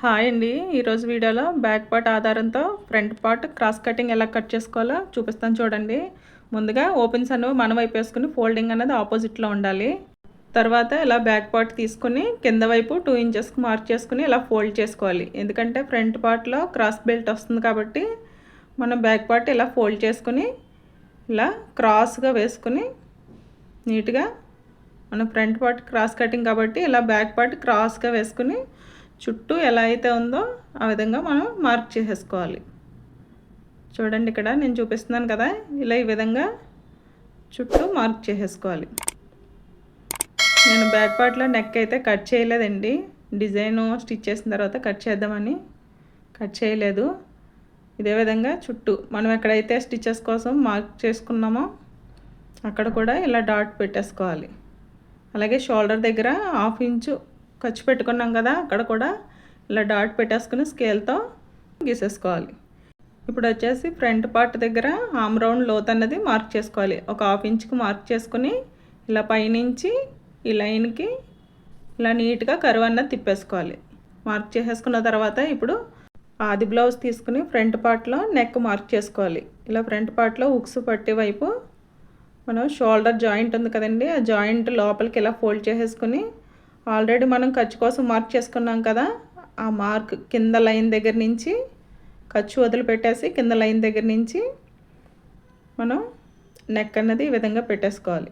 Hi అండి. ఈరోజు వీడియోలో బ్యాక్ పార్ట్ ఆధారంతో ఫ్రంట్ పార్ట్ క్రాస్ కటింగ్ ఎలా కట్ చేసుకోవాలో చూపిస్తాను చూడండి. ముందుగా ఓపెన్స్ అనేవి మన వైపు వేసుకుని ఫోల్డింగ్ అనేది ఆపోజిట్లో ఉండాలి. తర్వాత ఇలా బ్యాక్ పార్ట్ తీసుకుని కింద వైపు 2 ఇంచెస్కి మార్క్ చేసుకుని ఇలా ఫోల్డ్ చేసుకోవాలి. ఎందుకంటే ఫ్రంట్ పార్ట్లో క్రాస్ బెల్ట్ వస్తుంది కాబట్టి మనం బ్యాక్ పార్ట్ ఇలా ఫోల్డ్ చేసుకుని ఇలా క్రాస్గా వేసుకుని నీట్గా మన ఫ్రంట్ పార్ట్ క్రాస్ కటింగ్ కాబట్టి ఇలా బ్యాక్ పార్ట్ క్రాస్గా వేసుకుని చుట్టూ ఎలా అయితే ఉందో ఆ విధంగా మనం మార్క్ చేసేసుకోవాలి. చూడండి, ఇక్కడ నేను చూపిస్తున్నాను కదా, ఇలా ఈ విధంగా చుట్టూ మార్క్ చేసేసుకోవాలి. నేను బ్యాక్ పార్ట్లో నెక్ అయితే కట్ చేయలేదండి. డిజైను స్టిచ్ చేసిన తర్వాత కట్ చేద్దామని కట్ చేయలేదు. ఇదే విధంగా చుట్టూ మనం ఎక్కడైతే స్టిచెస్ కోసం మార్క్ చేసుకున్నామో అక్కడ కూడా ఇలా డాట్ పెట్టేసుకోవాలి. అలాగే షోల్డర్ దగ్గర 1/2 ఇంచు ఖర్చు పెట్టుకున్నాం కదా, అక్కడ కూడా ఇలా డాట్ పెట్టేసుకుని స్కేల్తో గీసేసుకోవాలి. ఇప్పుడు వచ్చేసి ఫ్రంట్ పార్ట్ దగ్గర ఆమ్ రౌండ్ లోత్ అన్నది మార్క్ చేసుకోవాలి. ఒక 1/2 ఇంచుకి మార్క్ చేసుకుని ఇలా పైనుంచి ఈ లైన్కి ఇలా నీట్గా కర్వ్ అన్నది తిప్పేసుకోవాలి. మార్క్ చేసేసుకున్న తర్వాత ఇప్పుడు ఆది బ్లౌజ్ తీసుకుని ఫ్రంట్ పార్ట్లో నెక్ మార్క్ చేసుకోవాలి. ఇలా ఫ్రంట్ పార్ట్లో ఉక్స్ పట్టే వైపు మనం షోల్డర్ జాయింట్ ఉంది కదండి, ఆ జాయింట్ లోపలికి ఇలా ఫోల్డ్ చేసేసుకుని ఆల్రెడీ మనం ఖర్చు కోసం మార్క్ చేసుకున్నాం కదా, ఆ మార్క్ కింద లైన్ దగ్గర నుంచి ఖర్చు వదిలిపెట్టేసి కింద లైన్ దగ్గర నుంచి మనం నెక్ అన్నది ఈ విధంగా పెట్టేసుకోవాలి.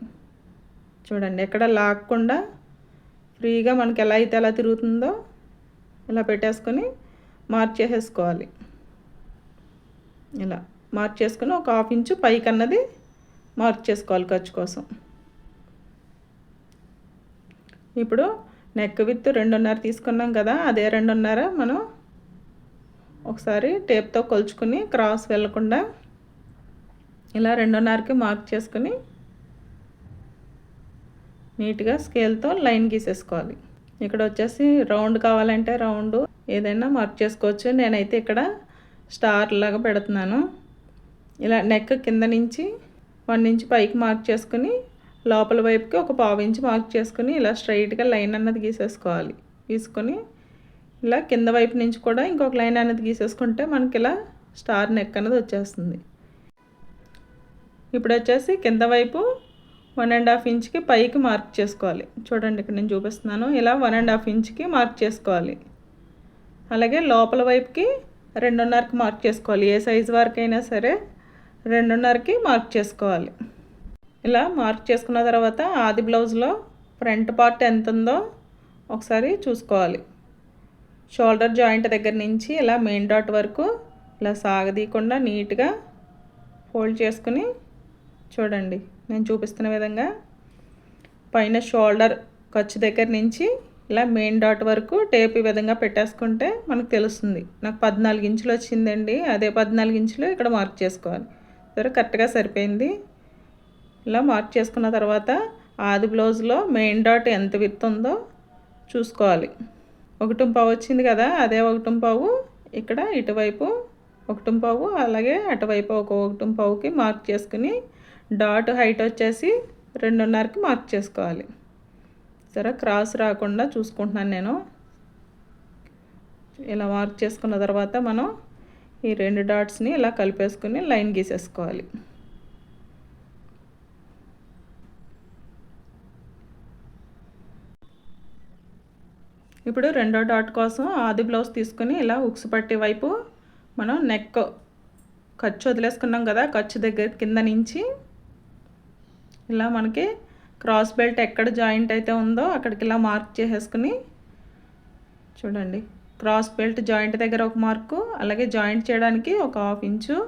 చూడండి, ఎక్కడ లాక్కుండా ఫ్రీగా మనకి ఎలా అయితే ఎలా తిరుగుతుందో ఇలా పెట్టేసుకొని మార్క్ చేసేసుకోవాలి. ఇలా మార్క్ చేసుకుని ఒక 1/2 ఇంచు పైకి అన్నది మార్క్ చేసుకోవాలి ఖర్చు కోసం. ఇప్పుడు నెక్ విత్ 2.5 తీసుకున్నాం కదా, అదే 2.5 మనం ఒకసారి టేప్తో కొలుచుకుని క్రాస్ వెళ్ళకుండా ఇలా 2.5కి మార్క్ చేసుకుని నీట్గా స్కేల్తో లైన్ గీసేసుకోవాలి. ఇక్కడ వచ్చేసి రౌండ్ కావాలంటే రౌండ్ ఏదైనా మార్క్ చేసుకోవచ్చు. నేనైతే ఇక్కడ స్టార్ లాగా పెడుతున్నాను. ఇలా నెక్ కింద నుంచి 1 ఇంచ్ పైకి మార్క్ చేసుకుని లోపల వైపుకి ఒక 1/2 ఇంచ్ మార్క్ చేసుకుని ఇలా స్ట్రైట్గా లైన్ అన్నది గీసేసుకోవాలి. గీసుకొని ఇలా కింద వైపు నుంచి కూడా ఇంకొక లైన్ అన్నది గీసేసుకుంటే మనకి ఇలా స్టార్ నెక్ అన్నది వచ్చేస్తుంది. ఇప్పుడు వచ్చేసి కింద వైపు 1.5 ఇంచ్కి పైకి మార్క్ చేసుకోవాలి. చూడండి, ఇక్కడ నేను చూపిస్తున్నాను. ఇలా 1.5 ఇంచ్కి మార్క్ చేసుకోవాలి. అలాగే లోపల వైపుకి 2.5కి మార్క్ చేసుకోవాలి. ఏ సైజు వరకైనా సరే 2.5కి మార్క్ చేసుకోవాలి. ఇలా మార్క్ చేసుకున్న తర్వాత ఆది బ్లౌజ్లో ఫ్రంట్ పార్ట్ ఎంత ఉందో ఒకసారి చూసుకోవాలి. షోల్డర్ జాయింట్ దగ్గర నుంచి ఇలా మెయిన్ డాట్ వరకు ఇలా సాగదీయకుండా నీట్గా ఫోల్డ్ చేసుకుని చూడండి, నేను చూపిస్తున్న విధంగా పైన షోల్డర్ ఖర్చు దగ్గర నుంచి ఇలా మెయిన్ డాట్ వరకు టేప్ ఈ విధంగా పెట్టేసుకుంటే మనకు తెలుస్తుంది. నాకు 14 ఇంచులు వచ్చిందండి. అదే 14 ఇంచులు ఇక్కడ మార్క్ చేసుకోవాలి. సరే, కరెక్ట్గా సరిపోయింది. ఇలా మార్క్ చేసుకున్న తర్వాత ఆది బ్లౌజ్లో మెయిన్ డాట్ ఎంత విడ్త్ ఉందో చూసుకోవాలి. 1.5 వచ్చింది కదా, అదే 1.5 ఇక్కడ ఇటువైపు 1.5, అలాగే అటువైపు ఒక 1.5కి మార్క్ చేసుకుని డాట్ హైట్ వచ్చేసి 2.5కి మార్క్ చేసుకోవాలి. సరే, క్రాస్ రాకుండా చూసుకుంటున్నాను నేను. ఇలా మార్క్ చేసుకున్న తర్వాత మనం ఈ 2 డాట్స్ని ఇలా కలిపేసుకుని లైన్ గీసేసుకోవాలి. ఇప్పుడు రెండో డాట్ కోసం ఆది బ్లౌజ్ తీసుకుని ఇలా ఉక్స్ పట్టే వైపు మనం నెక్ ఖర్చు వదిలేసుకున్నాం కదా, ఖర్చు దగ్గర కింద నుంచి ఇలా మనకి క్రాస్ బెల్ట్ ఎక్కడ జాయింట్ అయితే ఉందో అక్కడికి ఇలా మార్క్ చేసేసుకుని చూడండి, క్రాస్ బెల్ట్ జాయింట్ దగ్గర ఒక మార్కు, అలాగే జాయింట్ చేయడానికి ఒక 1/2 ఇంచు,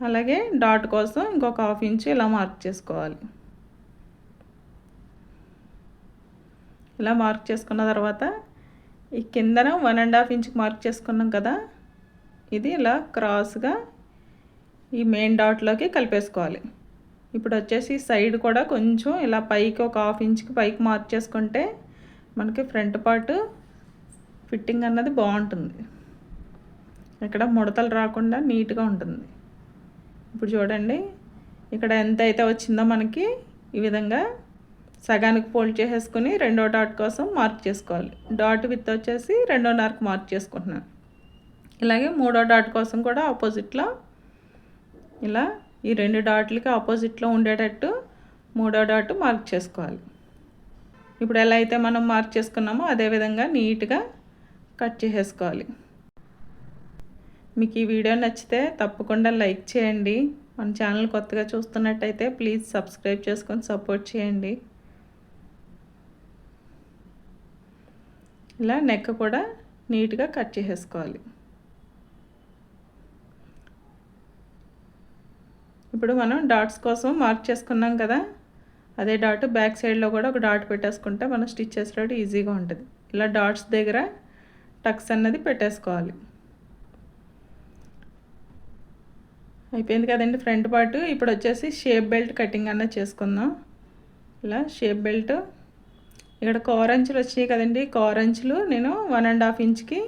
అలాగే డాట్ కోసం ఇంకొక 1/2 ఇంచు ఇలా మార్క్ చేసుకోవాలి. ఇలా మార్క్ చేసుకున్న తర్వాత ఈ కిందన 1.5 ఇంచుకి మార్క్ చేసుకున్నాం కదా, ఇది ఇలా క్రాస్గా ఈ మెయిన్ డాట్లోకి కలిపేసుకోవాలి. ఇప్పుడు వచ్చేసి సైడ్ కూడా కొంచెం ఇలా పైకి ఒక 1/2 ఇంచుకి పైకి మార్క్ చేసుకుంటే మనకి ఫ్రంట్ పార్ట్ ఫిట్టింగ్ అన్నది బాగుంటుంది. ఇక్కడ ముడతలు రాకుండా నీట్గా ఉంటుంది. ఇప్పుడు చూడండి, ఇక్కడ ఎంత అయితే వచ్చిందో మనకి ఈ విధంగా సగానికి ఫోల్డ్ చేసేసుకుని రెండో డాట్ కోసం మార్క్ చేసుకోవాలి. డాట్ విత్ వచ్చేసి 2.5కి మార్క్ చేసుకుంటున్నాను. ఇలాగే మూడో డాట్ కోసం కూడా ఆపోజిట్లో ఇలా ఈ 2 డాట్లకి ఆపోజిట్లో ఉండేటట్టు మూడో డాట్ మార్క్ చేసుకోవాలి. ఇప్పుడు ఎలా అయితే మనం మార్క్ చేసుకున్నామో అదేవిధంగా నీట్గా కట్ చేసేసుకోవాలి. మీకు ఈ వీడియో నచ్చితే తప్పకుండా లైక్ చేయండి. మన ఛానల్ కొత్తగా చూస్తున్నట్టయితే ప్లీజ్ సబ్స్క్రైబ్ చేసుకొని సపోర్ట్ చేయండి. ఇలా నెక్ కూడా నీట్గా కట్ చేసేసుకోవాలి. ఇప్పుడు మనం డాట్స్ కోసం మార్క్ చేసుకున్నాం కదా, అదే డాట్ బ్యాక్ సైడ్లో కూడా ఒక డాట్ పెట్టేసుకుంటే మనం స్టిచ్ చేసేటప్పుడు ఈజీగా ఉంటుంది. ఇలా డాట్స్ దగ్గర టక్స్ అన్నది పెట్టేసుకోవాలి. అయిపోయింది కదండి ఫ్రంట్ పార్ట్. ఇప్పుడు వచ్చేసి షేప్ బెల్ట్ కటింగ్ అన్నది చేసుకుందాం. ఇలా షేప్ బెల్ట్ ఇక్కడ కోరంచులు వచ్చినాయి కదండి, కోరంచులు నేను 1.5 ఇంచ్కి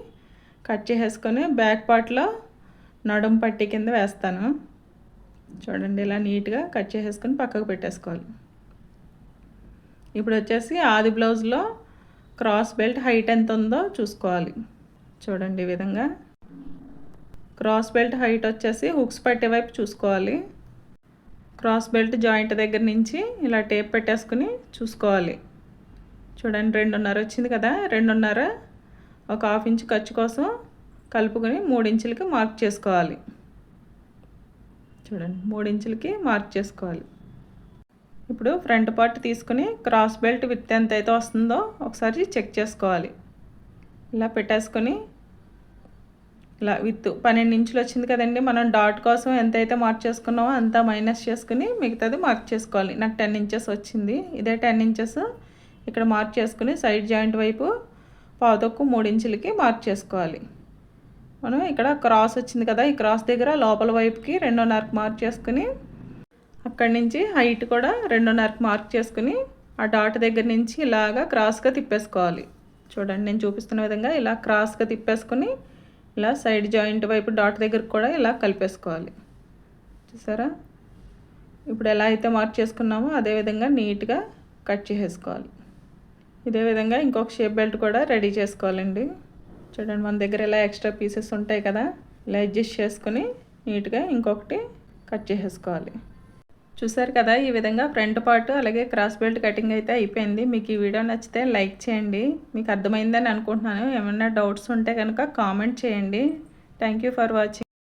కట్ చేసేసుకొని బ్యాక్ పార్ట్లో నడుం పట్టి కింద వేస్తాను. చూడండి ఇలా నీట్గా కట్ చేసేసుకొని పక్కకు పెట్టేసుకోవాలి. ఇప్పుడు వచ్చేసి ఆది బ్లౌజ్లో క్రాస్ బెల్ట్ హైట్ ఎంత ఉందో చూసుకోవాలి. చూడండి ఈ విధంగా క్రాస్ బెల్ట్ హైట్ వచ్చేసి హుక్స్ పట్టే వైపు చూసుకోవాలి. క్రాస్ బెల్ట్ జాయింట్ దగ్గర నుంచి ఇలా టేప్ పెట్టేసుకుని చూసుకోవాలి. చూడండి 2.5 వచ్చింది కదా, 2.5 ఒక 1/2 ఇంచు ఖర్చు కోసం కలుపుకొని 3 ఇంచులకి మార్క్ చేసుకోవాలి. చూడండి 3 ఇంచులకి మార్క్ చేసుకోవాలి. ఇప్పుడు ఫ్రంట్ పార్ట్ తీసుకుని క్రాస్ బెల్ట్ విత్ ఎంత అయితే వస్తుందో ఒకసారి చెక్ చేసుకోవాలి. ఇలా పెట్టేసుకొని ఇలా విత్ 12 ఇంచులు వచ్చింది కదండి, మనం డాట్ కోసం ఎంతైతే మార్క్ చేసుకున్నామో అంతా మైనస్ చేసుకుని మిగతాది మార్క్ చేసుకోవాలి. నాకు 10 ఇంచెస్ వచ్చింది. ఇదే 10 ఇంచెస్ ఇక్కడ మార్క్ చేసుకుని సైడ్ జాయింట్ వైపు 3 ఇంచులకి మార్క్ చేసుకోవాలి. మనం ఇక్కడ క్రాస్ వచ్చింది కదా, ఈ క్రాస్ దగ్గర లోపల వైపుకి 2.5కి మార్క్ చేసుకుని అక్కడి నుంచి హైట్ కూడా 2.5కి మార్క్ చేసుకుని ఆ డాట్ దగ్గర నుంచి ఇలాగా క్రాస్గా తిప్పేసుకోవాలి. చూడండి నేను చూపిస్తున్న విధంగా ఇలా క్రాస్గా తిప్పేసుకుని ఇలా సైడ్ జాయింట్ వైపు డాట్ దగ్గర కూడా ఇలా కలిపేసుకోవాలి. చూసారా? ఇప్పుడు ఎలా అయితే మార్క్ చేసుకున్నామో అదేవిధంగా నీట్గా కట్ చేసేసుకోవాలి. ఇదే విధంగా ఇంకొక షేప్ బెల్ట్ కూడా రెడీ చేసుకోవాలండి. చూడండి మన దగ్గర ఇలా ఎక్స్ట్రా పీసెస్ ఉంటాయి కదా, ఇలా అడ్జస్ట్ చేసుకొని నీట్గా ఇంకొకటి కట్ చేసేసుకోవాలి. చూసారు కదా, ఈ విధంగా ఫ్రంట్ పార్ట్ అలాగే క్రాస్ బెల్ట్ కటింగ్ అయితే అయిపోయింది. మీకు ఈ వీడియో నచ్చితే లైక్ చేయండి. మీకు అర్థమైందని అనుకుంటున్నాను. ఏమైనా డౌట్స్ ఉంటే కనుక కామెంట్ చేయండి. Thank you for watching.